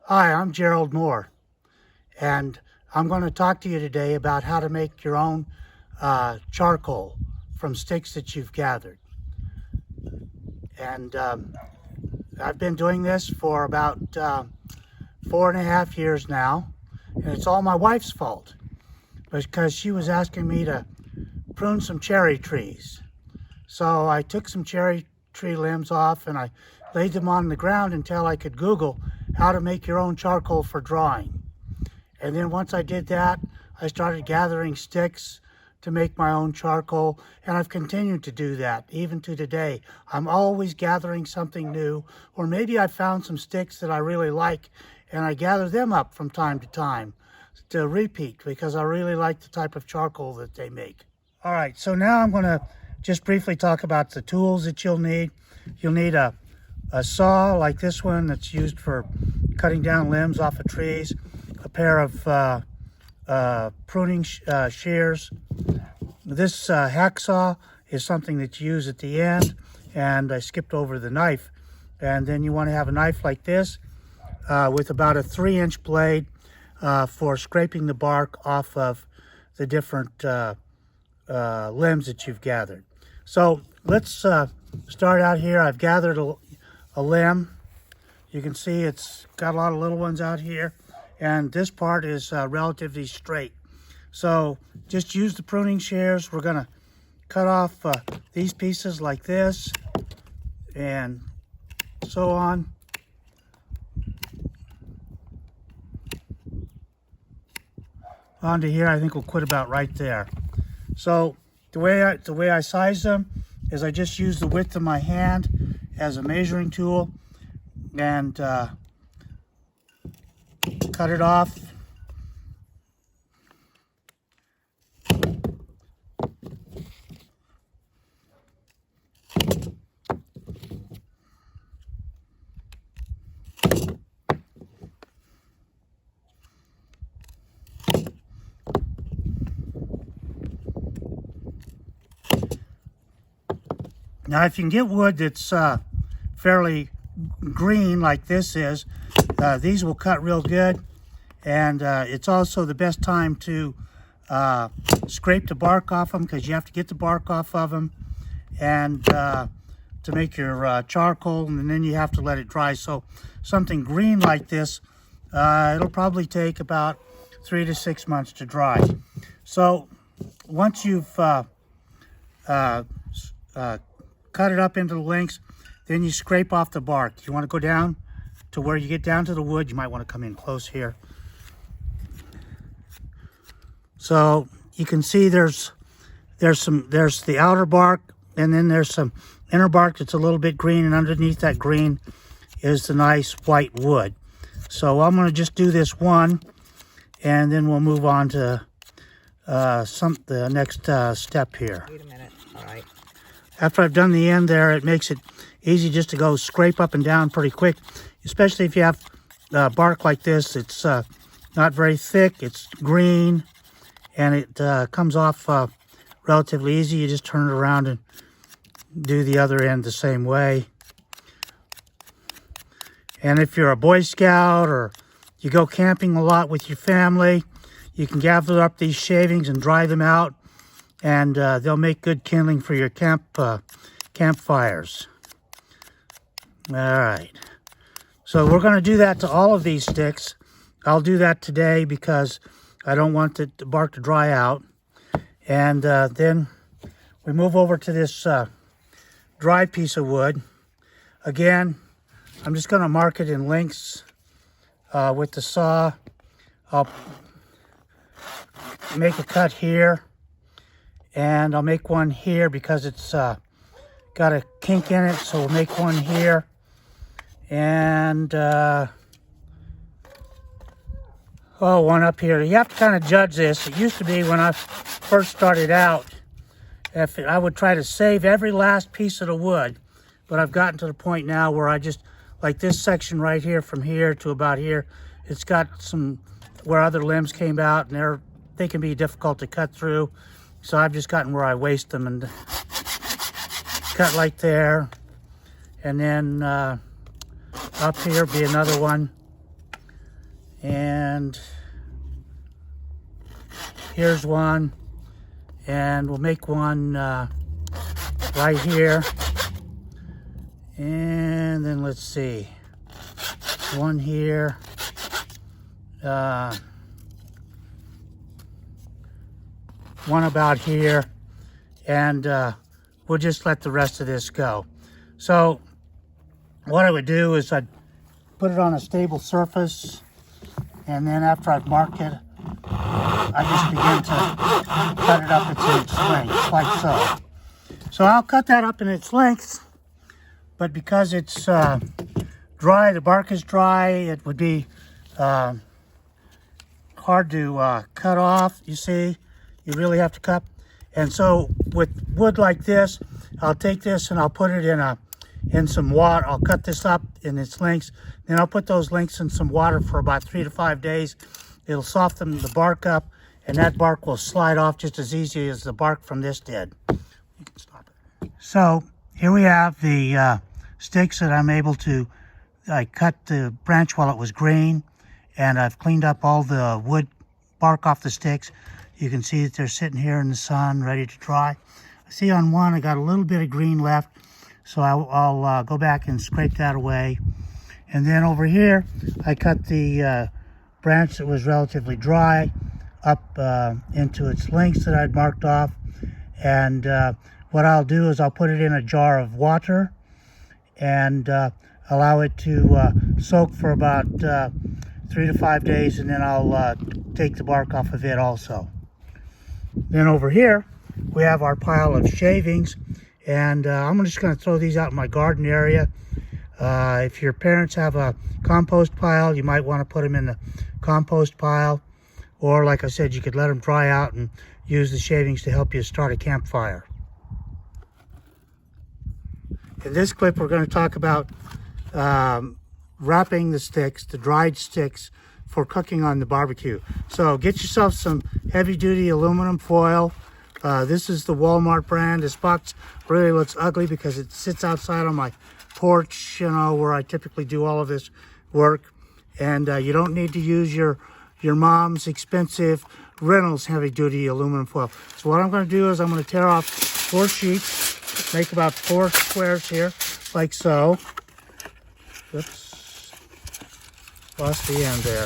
Hi, I'm Gerald Moore, and I'm going to talk to you today about how to make your own charcoal from sticks that you've gathered. And I've been doing this for about 4.5 years now, and it's all my wife's fault because she was asking me to prune some cherry trees. So I took some cherry tree limbs off and I laid them on the ground until I could Google how to make your own charcoal for drawing. And then once I did that, I started gathering sticks to make my own charcoal, and I've continued to do that even to today. I'm always gathering something new, or maybe I found some sticks that I really like and I gather them up from time to time to repeat because I really like the type of charcoal that they make. All right, so now I'm going to just briefly talk about the tools that you'll need. You'll need a saw like this one that's used for cutting down limbs off of trees, a pair of pruning shears. This hacksaw is something that you use at the end, and I skipped over the knife. And then you want to have a knife like this with about a 3-inch blade for scraping the bark off of the different limbs that you've gathered. So let's start out here. I've gathered a limb. You can see it's got a lot of little ones out here, and this part is relatively straight. So just use the pruning shears. We're going to cut off these pieces like this and so on. Onto here, I think we'll quit about right there. So the way I size them is I just use the width of my hand as a measuring tool and cut it off. Now, if you can get wood that's fairly green like this is, these will cut real good, and it's also the best time to scrape the bark off them because you have to get the bark off of them and to make your charcoal, and then you have to let it dry. So something green like this, it'll probably take about 3 to 6 months to dry. So once you've cut it up into the lengths, then you scrape off the bark. You want to go down to where you get down to the wood. You might want to come in close here. So you can see there's the outer bark, and then there's some inner bark that's a little bit green, and underneath that green is the nice white wood. So I'm going to just do this one, and then we'll move on to the next step here. Wait a minute. All right. After I've done the end there, it makes it easy just to go scrape up and down pretty quick, especially if you have bark like this. It's not very thick, it's green, and it comes off relatively easy. You just turn it around and do the other end the same way. And if you're a Boy Scout or you go camping a lot with your family, you can gather up these shavings and dry them out, and they'll make good kindling for your campfires. All right. So we're going to do that to all of these sticks. I'll do that today because I don't want the bark to dry out. And then we move over to this dry piece of wood. Again, I'm just going to mark it in lengths with the saw. I'll make a cut here, and I'll make one here because it's got a kink in it, so we'll make one here. And one up here. You have to kind of judge this. It used to be when I first started out, if I would try to save every last piece of the wood, but I've gotten to the point now where I just, like this section right here, from here to about here, it's got some where other limbs came out, and they can be difficult to cut through. So I've just gotten where I waste them and cut like there. And then up here be another one. And here's one. And we'll make one right here. And then let's see. One here. One about here. And we'll just let the rest of this go. So what I would do is I'd put it on a stable surface, and then after I've marked it, I just begin to cut it up into its length, like so. So I'll cut that up in its length, but because it's dry, the bark is dry, it would be hard to cut off, you see. You really have to cut. And so with wood like this, I'll take this and I'll put it in some water. I'll cut this up in its lengths. Then I'll put those lengths in some water for about 3 to 5 days. It'll soften the bark up, and that bark will slide off just as easy as the bark from this did. You can stop it. So here we have the sticks that I'm able to, I cut the branch while it was green, and I've cleaned up all the wood bark off the sticks. You can see that they're sitting here in the sun, ready to dry. I see on one I got a little bit of green left, so I'll go back and scrape that away. And then over here, I cut the branch that was relatively dry up into its lengths that I'd marked off. And what I'll do is I'll put it in a jar of water and allow it to soak for about 3 to 5 days, and then I'll take the bark off of it also. Then over here, we have our pile of shavings, and I'm just going to throw these out in my garden area. If your parents have a compost pile, you might want to put them in the compost pile. Or like I said, you could let them dry out and use the shavings to help you start a campfire. In this clip, we're going to talk about wrapping the sticks, the dried sticks, for cooking on the barbecue. So get yourself some heavy-duty aluminum foil. This is the Walmart brand. This box really looks ugly because it sits outside on my porch, you know, where I typically do all of this work. And you don't need to use your mom's expensive Reynolds heavy-duty aluminum foil. So what I'm going to do is I'm going to tear off 4 sheets, make about 4 squares here, like so. Oops. Lost the end there.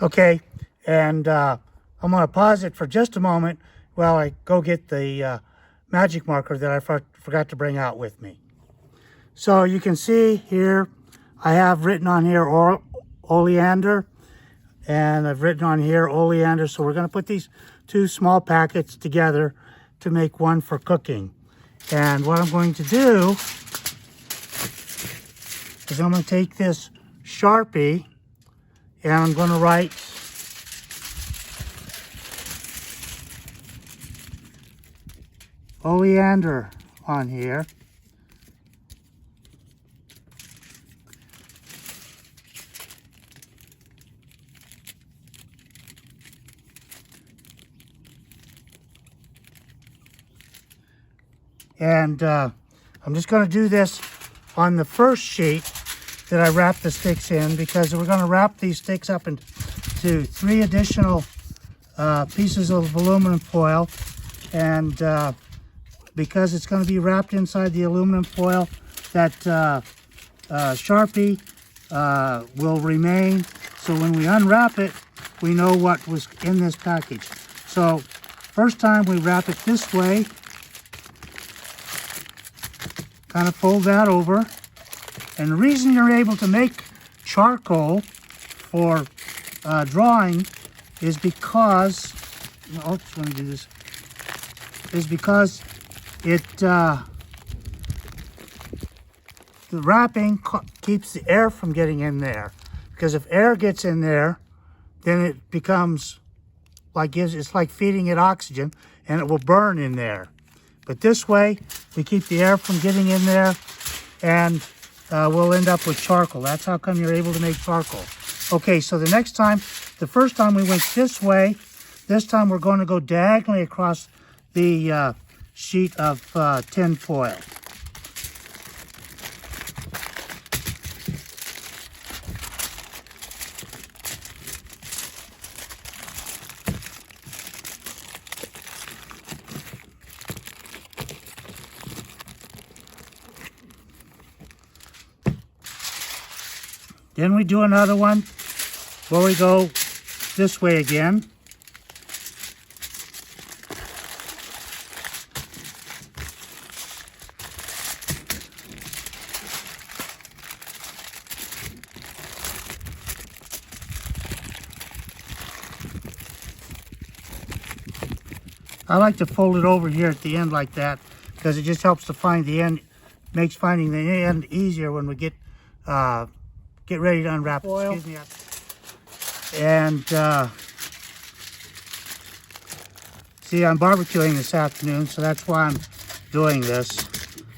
Okay, and I'm going to pause it for just a moment while I go get the magic marker that I forgot to bring out with me. So you can see here, I have written on here oleander, and I've written on here oleander. So we're going to put these 2 small packets together to make one for cooking. And what I'm going to do is I'm going to take this Sharpie and I'm going to write oleander on here. And I'm just going to do this on the first sheet that I wrap the sticks in, because we're going to wrap these sticks up into 3 additional pieces of aluminum foil. And because it's going to be wrapped inside the aluminum foil, that Sharpie will remain. So when we unwrap it, we know what was in this package. So first time we wrap it this way, kind of fold that over. And the reason you're able to make charcoal for drawing is because, oops, let me do this, is because it, the wrapping keeps the air from getting in there. Because if air gets in there, then it becomes like, it's like feeding it oxygen, and it will burn in there. But this way, we keep the air from getting in there, and we'll end up with charcoal. That's how come you're able to make charcoal. Okay, so the next time, the first time we went this way, this time we're going to go diagonally across the sheet of tin foil. Then we do another one where we go this way again. I like to fold it over here at the end like that because it just helps to find the end, makes finding the end easier when we get ready to unwrap. Excuse me. And see, I'm barbecuing this afternoon, so that's why I'm doing this.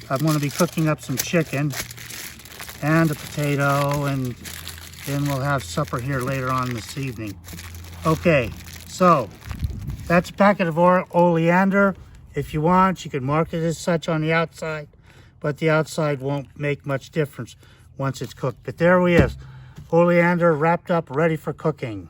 I'm going to be cooking up some chicken and a potato, and then we'll have supper here later on this evening. Okay, so that's a packet of oleander. If you want, you can mark it as such on the outside, but the outside won't make much difference once it's cooked. But there we is, oleander wrapped up, ready for cooking.